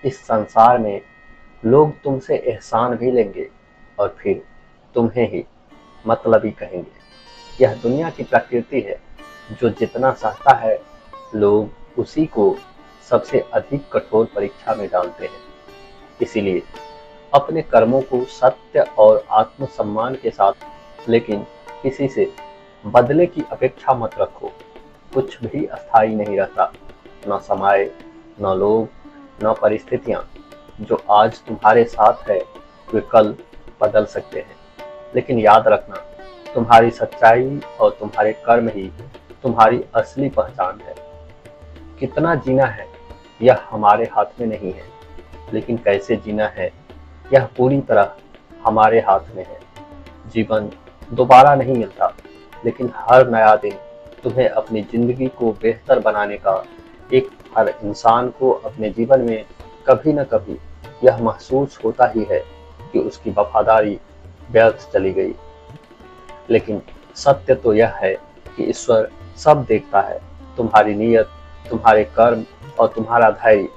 इस संसार में लोग तुमसे एहसान भी लेंगे और फिर तुम्हें ही मतलबी कहेंगे। यह दुनिया की प्रकृति है। जो जितना सहता है, लोग उसी को सबसे अधिक कठोर परीक्षा में डालते हैं। इसीलिए अपने कर्मों को सत्य और आत्मसम्मान के साथ, लेकिन किसी से बदले की अपेक्षा मत रखो। कुछ भी अस्थायी नहीं रहता, न समय, न लोग, न परिस्थितियां। जो आज तुम्हारे साथ है वे कल बदल सकते हैं। लेकिन याद रखना, तुम्हारी सच्चाई और तुम्हारे कर्म ही तुम्हारी असली पहचान है। कितना जीना है यह हमारे हाथ में नहीं है, लेकिन कैसे जीना है यह पूरी तरह हमारे हाथ में है। जीवन दोबारा नहीं मिलता, लेकिन हर नया दिन तुम्हें अपनी जिंदगी को बेहतर बनाने का एक। हर इंसान को अपने जीवन में कभी न कभी यह महसूस होता ही है कि उसकी वफादारी व्यर्थ चली गई। लेकिन सत्य तो यह है कि ईश्वर सब देखता है, तुम्हारी नीयत, तुम्हारे कर्म और तुम्हारा धैर्य।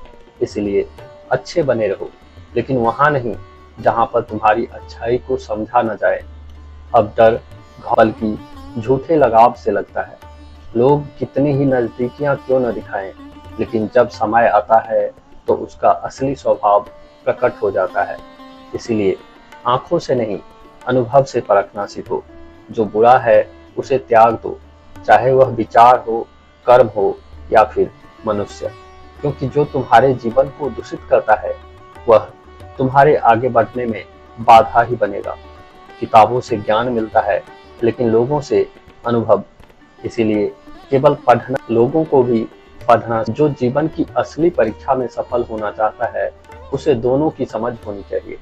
इसलिए अच्छे बने रहो, लेकिन वहां नहीं जहां पर तुम्हारी अच्छाई को समझा न जाए। अब डर बल्कि झूठे लगाव से लगता है। लोग कितनी ही नजदीकियां क्यों न दिखाएं, लेकिन जब समय आता है तो उसका असली स्वभाव प्रकट हो जाता है। इसीलिए आंखों से नहीं, अनुभव से परखना सीखो। जो बुरा है उसे त्याग दो, चाहे वह विचार हो, कर्म हो या फिर मनुष्य। क्योंकि जो तुम्हारे जीवन को दूषित करता है वह तुम्हारे आगे बढ़ने में बाधा ही बनेगा। किताबों से ज्ञान मिलता है, लेकिन लोगों से अनुभव। इसीलिए केवल पढ़ना, लोगों को भी पढ़ना। जो जीवन की असली परीक्षा में सफल होना चाहता है उसे दोनों की समझ होनी चाहिए।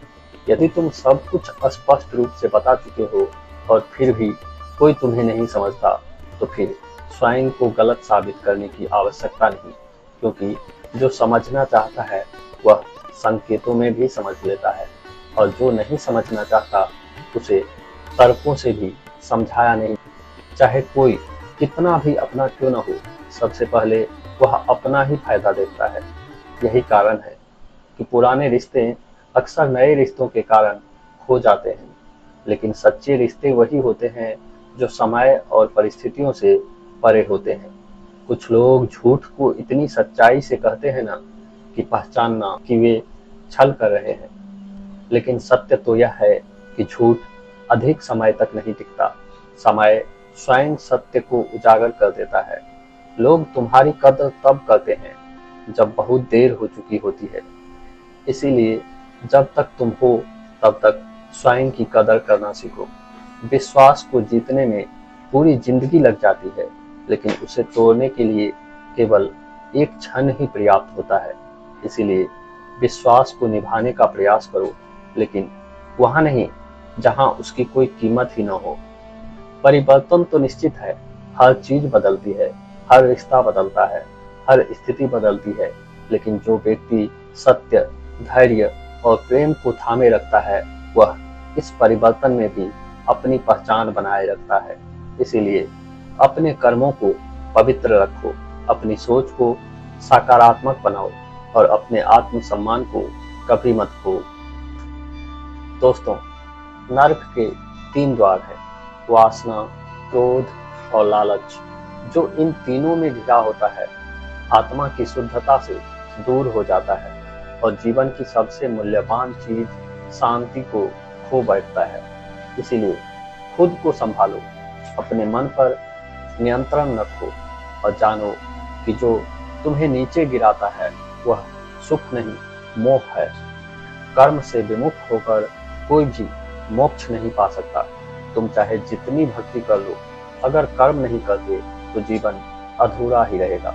यदि तुम सब कुछ स्पष्ट रूप से बता चुके हो और फिर भी कोई तुम्हें नहीं समझता, तो फिर स्वयं को गलत साबित करने की आवश्यकता नहीं। क्योंकि जो समझना चाहता है वह संकेतों में भी समझ लेता है, और जो नहीं समझना चाहता उसे तर्कों से भी समझाया नहीं। चाहे कोई कितना भी अपना क्यों न हो, सबसे पहले वह अपना ही फायदा देखता है। यही कारण है कि पुराने रिश्ते अक्सर नए रिश्तों के कारण खो जाते हैं। लेकिन सच्चे रिश्ते वही होते हैं जो समय और परिस्थितियों से परे होते हैं। कुछ लोग झूठ को इतनी सच्चाई से कहते हैं ना कि पहचानना कि वे छल कर रहे हैं। लेकिन सत्य तो यह है कि झूठ अधिक समय तक नहीं टिकता। समय स्वयं सत्य को उजागर कर देता है। लोग तुम्हारी कदर तब करते हैं जब बहुत देर हो चुकी होती है। इसीलिए जब तक तुम हो तब तक स्वयं की कदर करना सीखो। विश्वास को जीतने में पूरी जिंदगी लग जाती है, लेकिन उसे तोड़ने के लिए केवल एक क्षण ही पर्याप्त होता है। इसीलिए विश्वास को निभाने का प्रयास करो, लेकिन वहां नहीं जहां उसकी कोई कीमत ही न हो। परिवर्तन तो निश्चित है, हर चीज बदलती है, हर रिश्ता बदलता है, हर स्थिति बदलती है। लेकिन जो व्यक्ति सत्य, धैर्य और प्रेम को थामे रखता है वह इस परिवर्तन में भी अपनी पहचान बनाए रखता है। इसीलिए अपने कर्मों को पवित्र रखो, अपनी सोच को सकारात्मक बनाओ और अपने आत्मसम्मान को कभी मत खो। दोस्तों, नर्क के 3 द्वार हैं, वासना, क्रोध और लालच। जो इन तीनों में घिरा होता है आत्मा की शुद्धता से दूर हो जाता है और जीवन की सबसे मूल्यवान चीज शांति को खो बैठता है। इसीलिए खुद को संभालो, अपने मन पर नियंत्रण रखो और जानो कि जो तुम्हें नीचे गिराता है वह सुख नहीं, मोह है। कर्म से विमुख होकर कोई भी मोक्ष नहीं पा सकता। तुम चाहे जितनी भक्ति कर लो, अगर कर्म नहीं करते तो जीवन अधूरा ही रहेगा।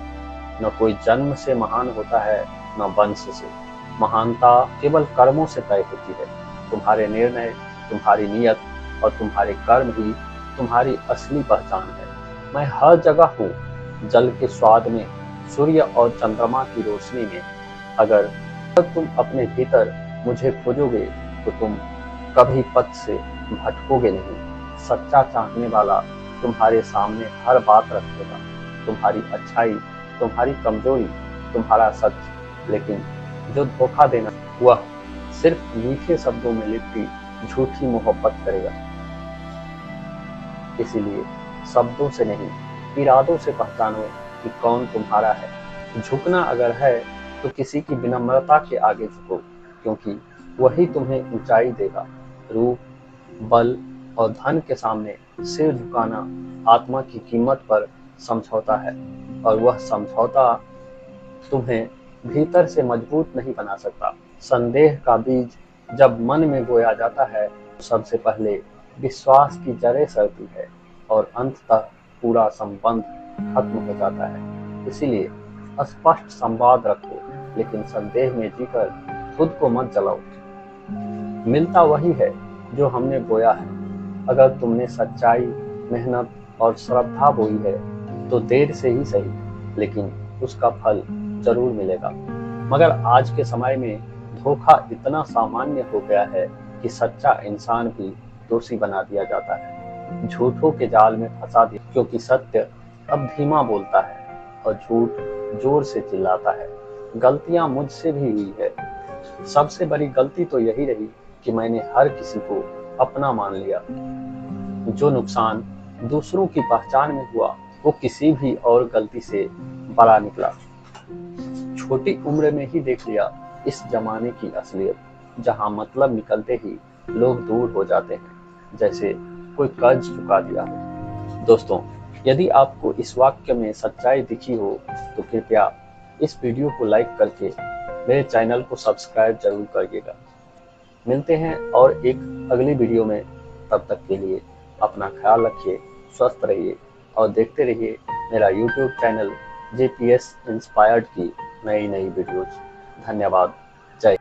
न कोई जन्म से महान होता है, न वंश से। महानता केवल कर्मों से तय होती है। तुम्हारे निर्णय, तुम्हारी नियत और तुम्हारे कर्म ही तुम्हारी असली पहचान है। मैं हर जगह हूँ, जल के स्वाद में, सूर्य और चंद्रमा की रोशनी में। अगर तुम अपने भीतर मुझे खोजोगे तो तुम कभी पथ से भटकोगे नहीं। सच्चा चाहने वाला तुम्हारे सामने हर बात रखेगा, तुम्हारी अच्छाई, तुम्हारी कमजोरी, तुम्हारा सच। लेकिन जो धोखा देना, वह सिर्फ मीठे शब्दों में लिपटी झूठी मोहब्बत करेगा। इसीलिए शब्दों से नहीं, इरादों से पहचानो कि कौन तुम्हारा है। झुकना अगर है तो किसी की विनम्रता के आगे झुको, क्योंकि वही तुम्हें ऊंचाई देगा। रूप, बल और धन के सामने सिर झुकाना आत्मा की कीमत पर समझौता है, और वह समझौता तुम्हें भीतर से मजबूत नहीं बना सकता। संदेह का बीज जब मन में बोया जाता है तो सबसे पहले विश्वास की जड़ें सड़ती है और अंततः पूरा संबंध खत्म हो जाता है। इसीलिए स्पष्ट संवाद रखो, लेकिन संदेह में जीकर खुद को मत जलाओ। मिलता वही है जो हमने बोया है। अगर तुमने सच्चाई, मेहनत और श्रद्धा बोई है तो देर से ही सही, लेकिन उसका फल जरूर मिलेगा। मगर आज के समय में धोखा इतना सामान्य हो गया है कि सच्चा इंसान भी दोषी बना दिया जाता है, झूठों के जाल में फंसा दिया, क्योंकि सत्य अब धीमा बोलता है और झूठ जोर से चिल्लाता है। गलतियां मुझसे भी हुई है। सबसे बड़ी गलती तो यही रही कि मैंने हर किसी को अपना मान लिया। जो नुकसान दूसरों की पहचान में हुआ वो किसी भी और गलती से बड़ा निकला। छोटी उम्र में ही देख लिया इस जमाने की असलियत, जहां मतलब निकलते ही लोग दूर हो जाते हैं, जैसे कोई कर्ज चुका दिया हो। दोस्तों, यदि आपको इस वाक्य में सच्चाई दिखी हो तो कृपया इस वीडियो को लाइक करके मेरे चैनल को सब्सक्राइब जरूर करिएगा। मिलते हैं और एक अगली वीडियो में। तब तक के लिए अपना ख्याल रखिए, स्वस्थ रहिए और देखते रहिए मेरा YouTube चैनल JPS इंस्पायर्ड की नई वीडियोज। धन्यवाद। जय